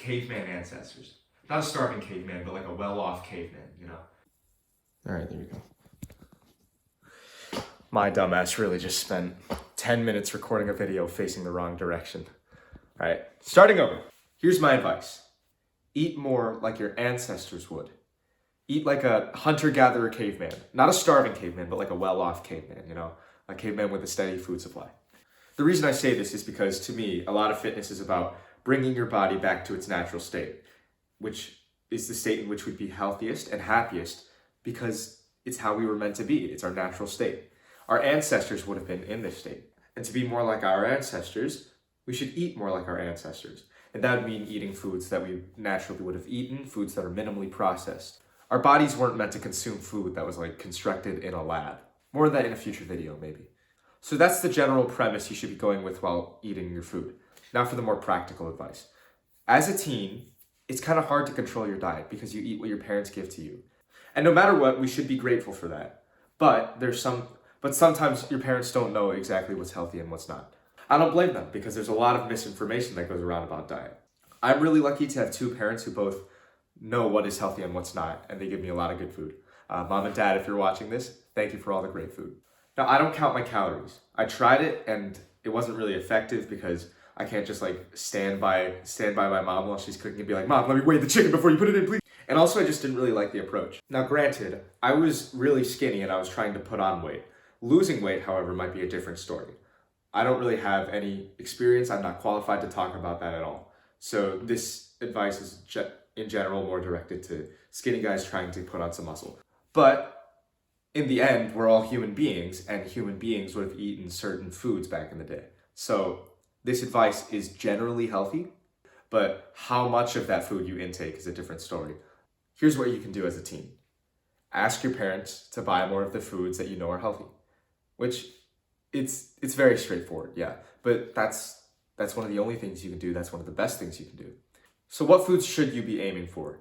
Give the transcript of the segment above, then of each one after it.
caveman ancestors. Not a starving caveman, but like a well-off caveman, you know? Alright, there we go. My dumbass really just spent 10 minutes recording a video facing the wrong direction. Alright, starting over. Here's my advice. Eat more like your ancestors would. Eat like a hunter-gatherer caveman. Not a starving caveman, but like a well-off caveman, you know? A caveman with a steady food supply. The reason I say this is because, to me, a lot of fitness is about bringing your body back to its natural state, which is the state in which we'd be healthiest and happiest because it's how we were meant to be. It's our natural state. Our ancestors would have been in this state. And to be more like our ancestors, we should eat more like our ancestors. And that would mean eating foods that we naturally would have eaten, foods that are minimally processed. Our bodies weren't meant to consume food that was like constructed in a lab. More of that in a future video, maybe. So that's the general premise you should be going with while eating your food. Now for the more practical advice. As a teen, it's kind of hard to control your diet because you eat what your parents give to you. And no matter what, we should be grateful for that. But sometimes your parents don't know exactly what's healthy and what's not. I don't blame them because there's a lot of misinformation that goes around about diet. I'm really lucky to have two parents who both know what is healthy and what's not, and they give me a lot of good food. Mom and Dad, if you're watching this, thank you for all the great food. Now, I don't count my calories. I tried it and it wasn't really effective because I can't just like stand by my mom while she's cooking and be like, Mom, let me weigh the chicken before you put it in, please. And also, I just didn't really like the approach. Now, granted, I was really skinny and I was trying to put on weight. Losing weight, however, might be a different story. I don't really have any experience. I'm not qualified to talk about that at all. So this advice is in general more directed to skinny guys trying to put on some muscle. But in the end, we're all human beings, and human beings would have eaten certain foods back in the day. So this advice is generally healthy, but how much of that food you intake is a different story. Here's what you can do as a teen. Ask your parents to buy more of the foods that you know are healthy, which it's very straightforward, yeah. But that's one of the only things you can do. That's one of the best things you can do. So what foods should you be aiming for?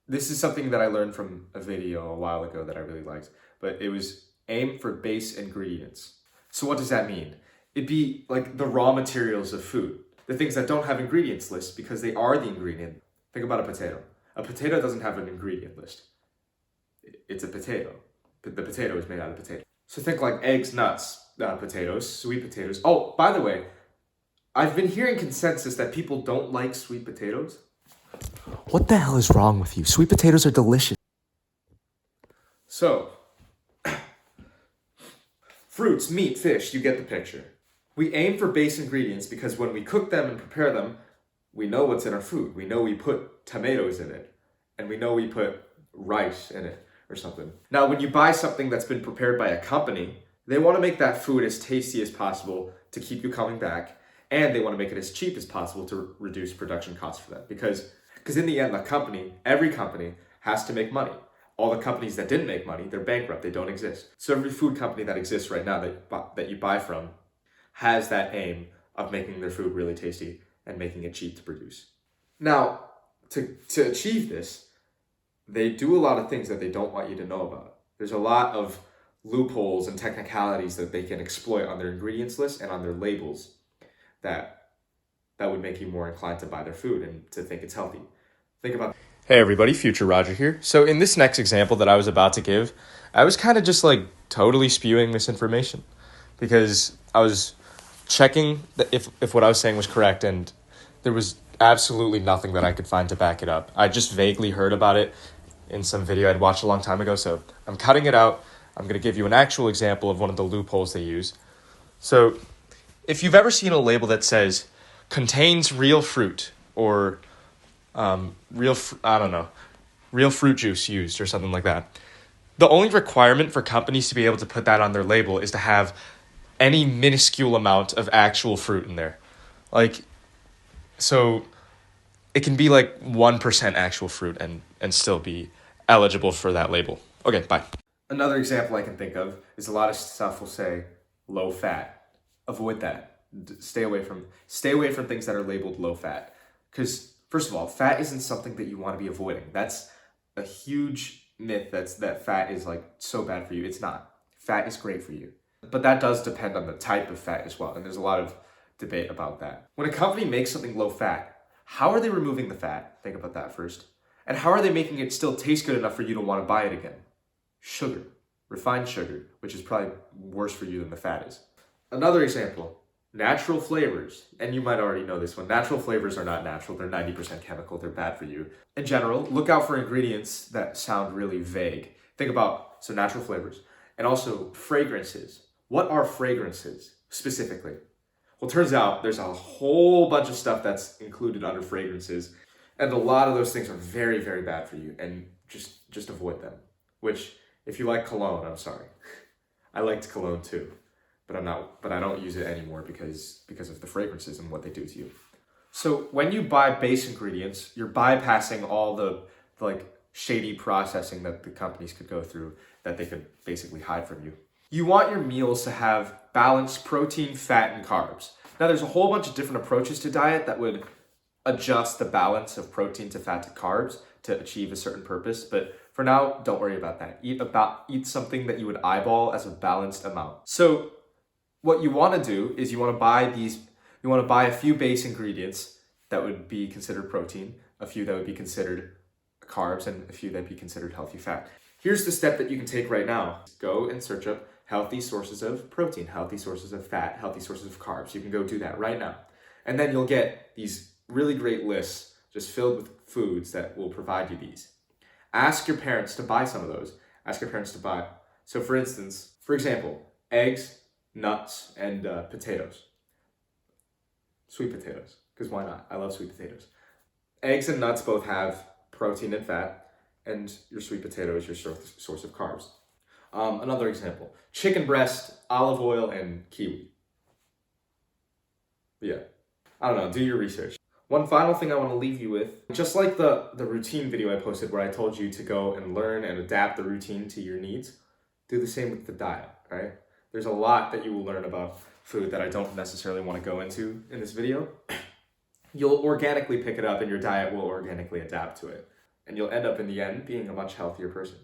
This is something that I learned from a video a while ago that I really liked, but it was aim for base ingredients. So what does that mean? It'd be like the raw materials of food, the things that don't have ingredients lists because they are the ingredient. Think about a potato. A potato doesn't have an ingredient list. It's a potato, but the potato is made out of potato. So think like eggs, nuts, potatoes, sweet potatoes. Oh, by the way, I've been hearing consensus that people don't like sweet potatoes. What the hell is wrong with you? Sweet potatoes are delicious. So, fruits, meat, fish, you get the picture. We aim for base ingredients because when we cook them and prepare them, we know what's in our food. We know we put tomatoes in it, and we know we put rice in it or something. Now, when you buy something that's been prepared by a company, they want to make that food as tasty as possible to keep you coming back, and they want to make it as cheap as possible to reduce production costs for them. Because in the end, every company has to make money. All the companies that didn't make money, they're bankrupt, they don't exist. So every food company that exists right now that you buy from has that aim of making their food really tasty and making it cheap to produce. Now, to achieve this, they do a lot of things that they don't want you to know about. There's a lot of loopholes and technicalities that they can exploit on their ingredients list and on their labels that would make you more inclined to buy their food and to think it's healthy. Think about. Hey everybody, Future Roger here. So in this next example that I was about to give, I was kind of just like totally spewing misinformation because I was checking if what I was saying was correct, and there was absolutely nothing that I could find to back it up. I just vaguely heard about it in some video I'd watched a long time ago, so I'm cutting it out. I'm going to give you an actual example of one of the loopholes they use. So if you've ever seen a label that says contains real fruit or real fruit juice used or something like that, the only requirement for companies to be able to put that on their label is to have any minuscule amount of actual fruit in there. So it can be like 1% actual fruit and still be eligible for that label. Okay, bye. Another example I can think of is a lot of stuff will say low fat. Avoid that. Stay away from things that are labeled low fat. Because first of all, fat isn't something that you want to be avoiding. That's a huge myth that fat is like so bad for you. It's not. Fat is great for you. But that does depend on the type of fat as well. And there's a lot of debate about that. When a company makes something low fat, How are they removing the fat? Think about that first. And how are they making it still taste good enough for you to want to buy it again? Sugar, refined sugar, which is probably worse for you than the fat is. Another example, natural flavors. And you might already know this one. Natural flavors are not natural. They're 90% chemical. They're bad for you. In general, look out for ingredients that sound really vague. Think about, so natural flavors. And also fragrances. What are fragrances specifically? Well, it turns out there's a whole bunch of stuff that's included under fragrances. And a lot of those things are very, very bad for you. And just avoid them. Which, if you like cologne, I'm sorry. I liked cologne too. But I don't use it anymore because of the fragrances and what they do to you. So when you buy base ingredients, you're bypassing all the like shady processing that the companies could go through that they could basically hide from you. You want your meals to have balanced protein, fat, and carbs. Now there's a whole bunch of different approaches to diet that would adjust the balance of protein to fat to carbs to achieve a certain purpose, but for now, don't worry about that. Eat something that you would eyeball as a balanced amount. So what you want to do is you want to buy a few base ingredients that would be considered protein, a few that would be considered carbs, and a few that would be considered healthy fat. Here's the step that you can take right now. Go and search up healthy sources of protein, healthy sources of fat, healthy sources of carbs. You can go do that right now. And then you'll get these really great lists just filled with foods that will provide you these. Ask your parents to buy some of those. Ask your parents to buy. So for example, eggs, nuts, and potatoes. Sweet potatoes, because why not? I love sweet potatoes. Eggs and nuts both have protein and fat, and your sweet potato is your source of carbs. Another example, chicken breast, olive oil, and kiwi. Yeah, I don't know, do your research. One final thing I want to leave you with, just like the routine video I posted where I told you to go and learn and adapt the routine to your needs, do the same with the diet, right? There's a lot that you will learn about food that I don't necessarily want to go into in this video. You'll organically pick it up and your diet will organically adapt to it. And you'll end up in the end being a much healthier person.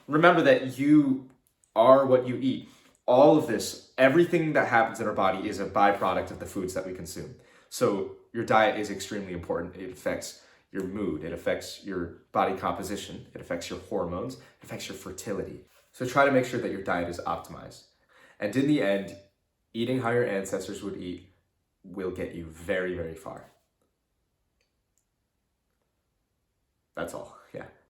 Remember that you are what you eat. All of this, everything that happens in our body is a byproduct of the foods that we consume. So your diet is extremely important. It affects your mood. It affects your body composition. It affects your hormones. It affects your fertility. So try to make sure that your diet is optimized. And in the end, eating how your ancestors would eat will get you very, very far. That's all.